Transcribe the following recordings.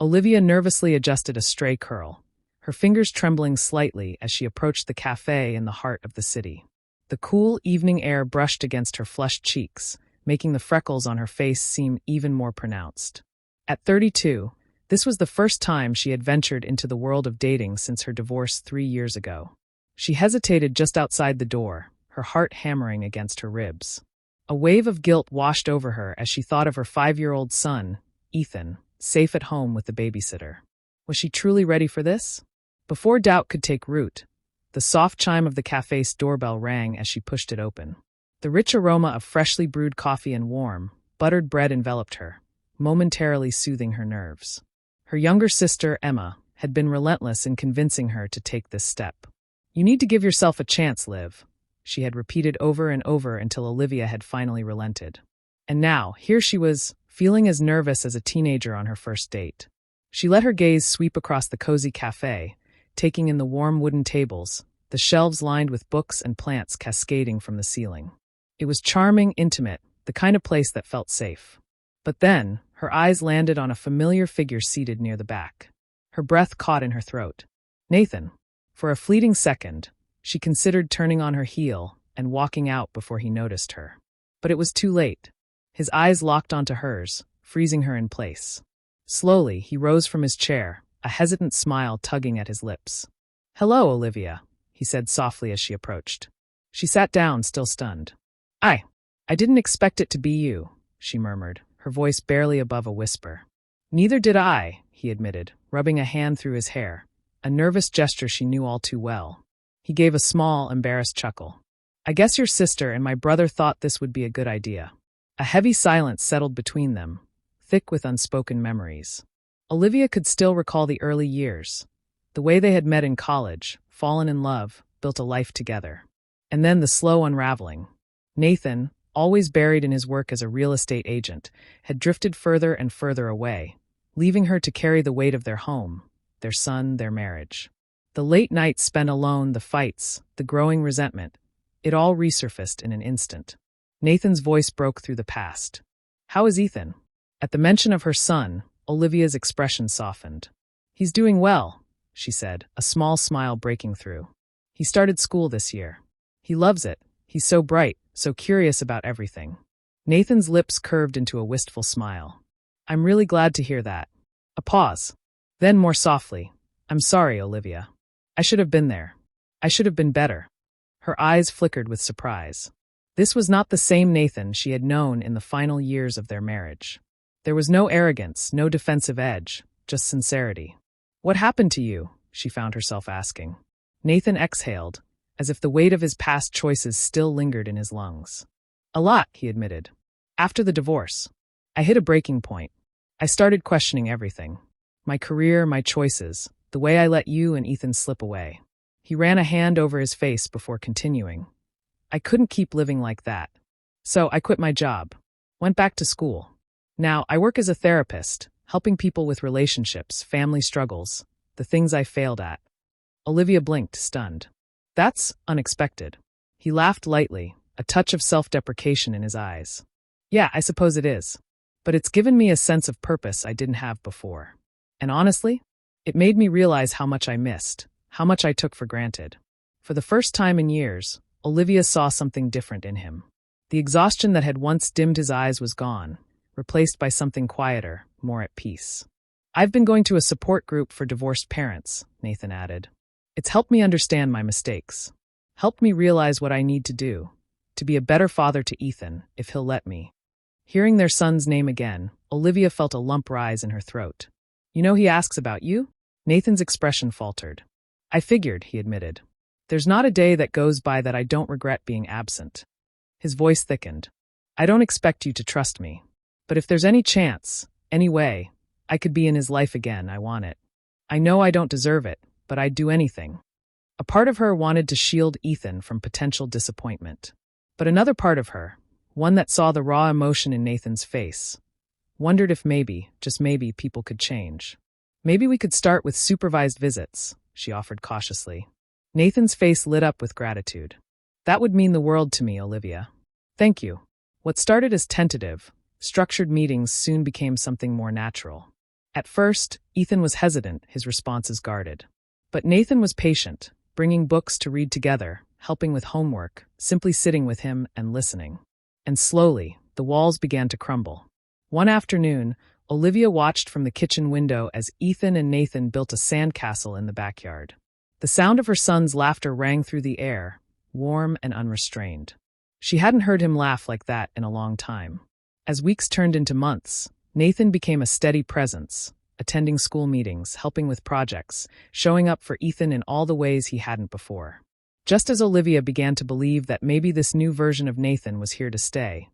Olivia nervously adjusted a stray curl, her fingers trembling slightly as she approached the cafe in the heart of the city. The cool evening air brushed against her flushed cheeks, making the freckles on her face seem even more pronounced. At 32, this was the first time she had ventured into the world of dating since her divorce 3 years ago. She hesitated just outside the door, her heart hammering against her ribs. A wave of guilt washed over her as she thought of her 5-year-old son, Ethan, safe at home with the babysitter. Was she truly ready for this? Before doubt could take root, the soft chime of the cafe's doorbell rang as she pushed it open. The rich aroma of freshly brewed coffee and warm, buttered bread enveloped her, momentarily soothing her nerves. Her younger sister, Emma, had been relentless in convincing her to take this step. "You need to give yourself a chance, Liv," she had repeated over and over until Olivia had finally relented. And now, here she was, feeling as nervous as a teenager on her first date. She let her gaze sweep across the cozy cafe, taking in the warm wooden tables, the shelves lined with books and plants cascading from the ceiling. It was charming, intimate, the kind of place that felt safe. But then, her eyes landed on a familiar figure seated near the back. Her breath caught in her throat. Nathan. For a fleeting second, she considered turning on her heel and walking out before he noticed her. But it was too late. His eyes locked onto hers, freezing her in place. Slowly, he rose from his chair, a hesitant smile tugging at his lips. "Hello, Olivia," he said softly as she approached. She sat down, still stunned. I didn't expect it to be you," she murmured, her voice barely above a whisper. "Neither did I," he admitted, rubbing a hand through his hair, a nervous gesture she knew all too well. He gave a small, embarrassed chuckle. "I guess your sister and my brother thought this would be a good idea." A heavy silence settled between them, thick with unspoken memories. Olivia could still recall the early years, the way they had met in college, fallen in love, built a life together. And then the slow unraveling. Nathan, always buried in his work as a real estate agent, had drifted further and further away, leaving her to carry the weight of their home, their son, their marriage. The late nights spent alone, the fights, the growing resentment, it all resurfaced in an instant. Nathan's voice broke through the past. "How is Ethan?" At the mention of her son, Olivia's expression softened. "He's doing well," she said, a small smile breaking through. "He started school this year. He loves it. He's so bright, so curious about everything." Nathan's lips curved into a wistful smile. "I'm really glad to hear that." A pause. Then more softly, "I'm sorry, Olivia. I should have been there. I should have been better." Her eyes flickered with surprise. This was not the same Nathan she had known in the final years of their marriage. There was no arrogance, no defensive edge, just sincerity. "What happened to you?" she found herself asking. Nathan exhaled, as if the weight of his past choices still lingered in his lungs. "A lot," he admitted. "After the divorce, I hit a breaking point. I started questioning everything. My career, my choices, the way I let you and Ethan slip away." He ran a hand over his face before continuing. "I couldn't keep living like that. So I quit my job, went back to school. Now I work as a therapist, helping people with relationships, family struggles, the things I failed at." Olivia blinked, stunned. "That's unexpected." He laughed lightly, a touch of self-deprecation in his eyes. "Yeah, I suppose it is. But it's given me a sense of purpose I didn't have before. And honestly, it made me realize how much I missed, how much I took for granted." For the first time in years, Olivia saw something different in him. The exhaustion that had once dimmed his eyes was gone, replaced by something quieter, more at peace. "I've been going to a support group for divorced parents," Nathan added. "It's helped me understand my mistakes, helped me realize what I need to do, to be a better father to Ethan, if he'll let me." Hearing their son's name again, Olivia felt a lump rise in her throat. "You know he asks about you?" Nathan's expression faltered. "I figured," he admitted. "There's not a day that goes by that I don't regret being absent." His voice thickened. "I don't expect you to trust me. But if there's any chance, any way, I could be in his life again, I want it. I know I don't deserve it, but I'd do anything." A part of her wanted to shield Ethan from potential disappointment. But another part of her, one that saw the raw emotion in Nathan's face, wondered if maybe, just maybe, people could change. "Maybe we could start with supervised visits," she offered cautiously. Nathan's face lit up with gratitude. "That would mean the world to me, Olivia. Thank you." What started as tentative, structured meetings soon became something more natural. At first, Ethan was hesitant, his responses guarded. But Nathan was patient, bringing books to read together, helping with homework, simply sitting with him and listening. And slowly, the walls began to crumble. One afternoon, Olivia watched from the kitchen window as Ethan and Nathan built a sandcastle in the backyard. The sound of her son's laughter rang through the air, warm and unrestrained. She hadn't heard him laugh like that in a long time. As weeks turned into months, Nathan became a steady presence, attending school meetings, helping with projects, showing up for Ethan in all the ways he hadn't before. Just as Olivia began to believe that maybe this new version of Nathan was here to stay,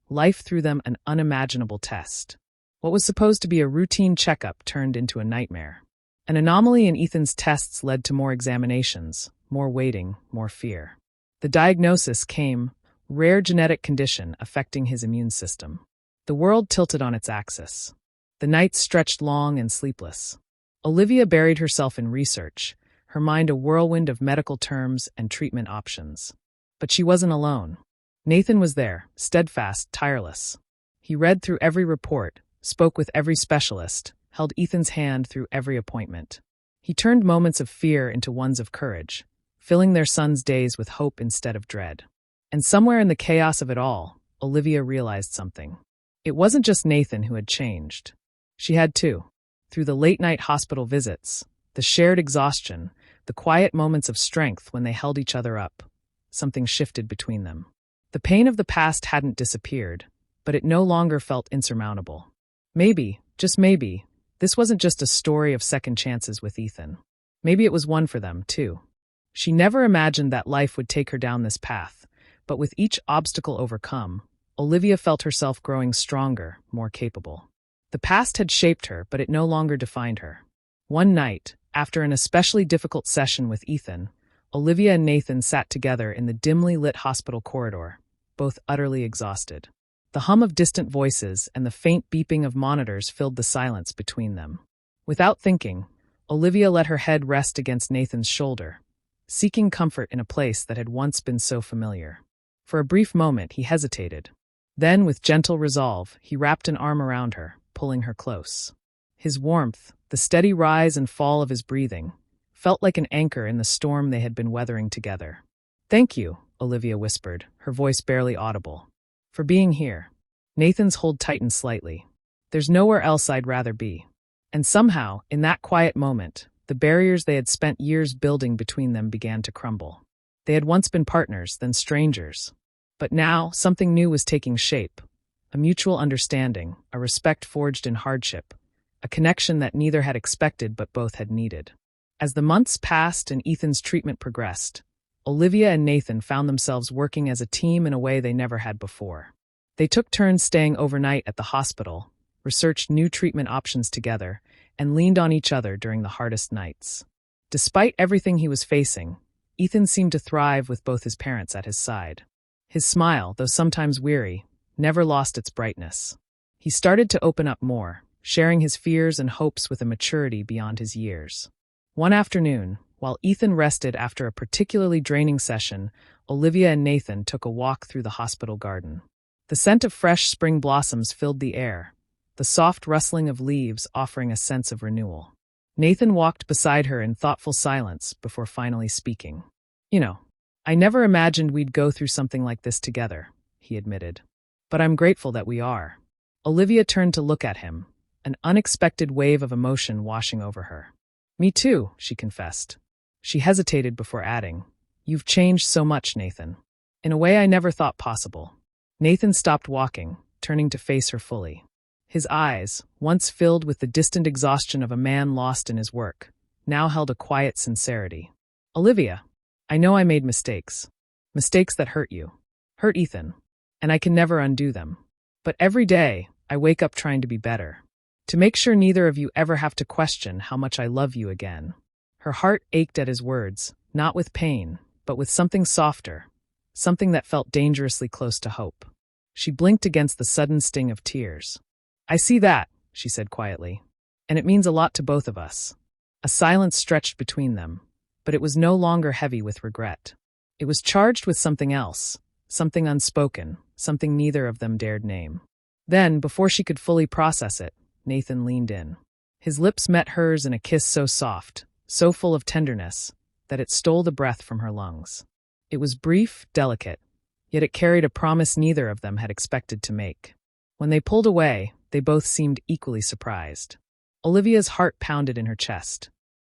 life threw them an unimaginable test. What was supposed to be a routine checkup turned into a nightmare. An anomaly in Ethan's tests led to more examinations, more waiting, more fear. The diagnosis came: rare genetic condition affecting his immune system. The world tilted on its axis. The nights stretched long and sleepless. Olivia buried herself in research, her mind a whirlwind of medical terms and treatment options. But she wasn't alone. Nathan was there, steadfast, tireless. He read through every report, spoke with every specialist, held Ethan's hand through every appointment. He turned moments of fear into ones of courage, filling their son's days with hope instead of dread. And somewhere in the chaos of it all, Olivia realized something. It wasn't just Nathan who had changed. She had too. Through the late-night hospital visits, the shared exhaustion, the quiet moments of strength when they held each other up, something shifted between them. The pain of the past hadn't disappeared, but it no longer felt insurmountable. Maybe, just maybe, this wasn't just a story of second chances with Ethan. Maybe it was one for them, too. She never imagined that life would take her down this path, but with each obstacle overcome, Olivia felt herself growing stronger, more capable. The past had shaped her, but it no longer defined her. One night, after an especially difficult session with Ethan, Olivia and Nathan sat together in the dimly lit hospital corridor, both utterly exhausted. The hum of distant voices and the faint beeping of monitors filled the silence between them. Without thinking, Olivia let her head rest against Nathan's shoulder, seeking comfort in a place that had once been so familiar. For a brief moment, he hesitated. Then, with gentle resolve, he wrapped an arm around her, pulling her close. His warmth, the steady rise and fall of his breathing, felt like an anchor in the storm they had been weathering together. "Thank you," Olivia whispered, her voice barely audible, "for being here." Nathan's hold tightened slightly. "There's nowhere else I'd rather be." And somehow, in that quiet moment, the barriers they had spent years building between them began to crumble. They had once been partners, then strangers. But now, something new was taking shape. A mutual understanding, a respect forged in hardship, a connection that neither had expected but both had needed. As the months passed and Ethan's treatment progressed, Olivia and Nathan found themselves working as a team in a way they never had before. They took turns staying overnight at the hospital, researched new treatment options together, and leaned on each other during the hardest nights. Despite everything he was facing, Ethan seemed to thrive with both his parents at his side. His smile, though sometimes weary, never lost its brightness. He started to open up more, sharing his fears and hopes with a maturity beyond his years. One afternoon, while Ethan rested after a particularly draining session, Olivia and Nathan took a walk through the hospital garden. The scent of fresh spring blossoms filled the air, the soft rustling of leaves offering a sense of renewal. Nathan walked beside her in thoughtful silence before finally speaking. I never imagined we'd go through something like this together," he admitted. "But I'm grateful that we are." Olivia turned to look at him, an unexpected wave of emotion washing over her. "Me too," she confessed. She hesitated before adding, "You've changed so much, Nathan. In a way I never thought possible." Nathan stopped walking, turning to face her fully. His eyes, once filled with the distant exhaustion of a man lost in his work, now held a quiet sincerity. "Olivia, I know I made mistakes. Mistakes that hurt you. Hurt Ethan. And I can never undo them. But every day, I wake up trying to be better. To make sure neither of you ever have to question how much I love you again." Her heart ached at his words, not with pain, but with something softer, something that felt dangerously close to hope. She blinked against the sudden sting of tears. "I see that," she said quietly. "And it means a lot to both of us." A silence stretched between them, but it was no longer heavy with regret. It was charged with something else, something unspoken, something neither of them dared name. Then, before she could fully process it, Nathan leaned in. His lips met hers in a kiss so soft, so full of tenderness, that it stole the breath from her lungs. It was brief, delicate, yet it carried a promise neither of them had expected to make. When they pulled away, they both seemed equally surprised. Olivia's heart pounded in her chest.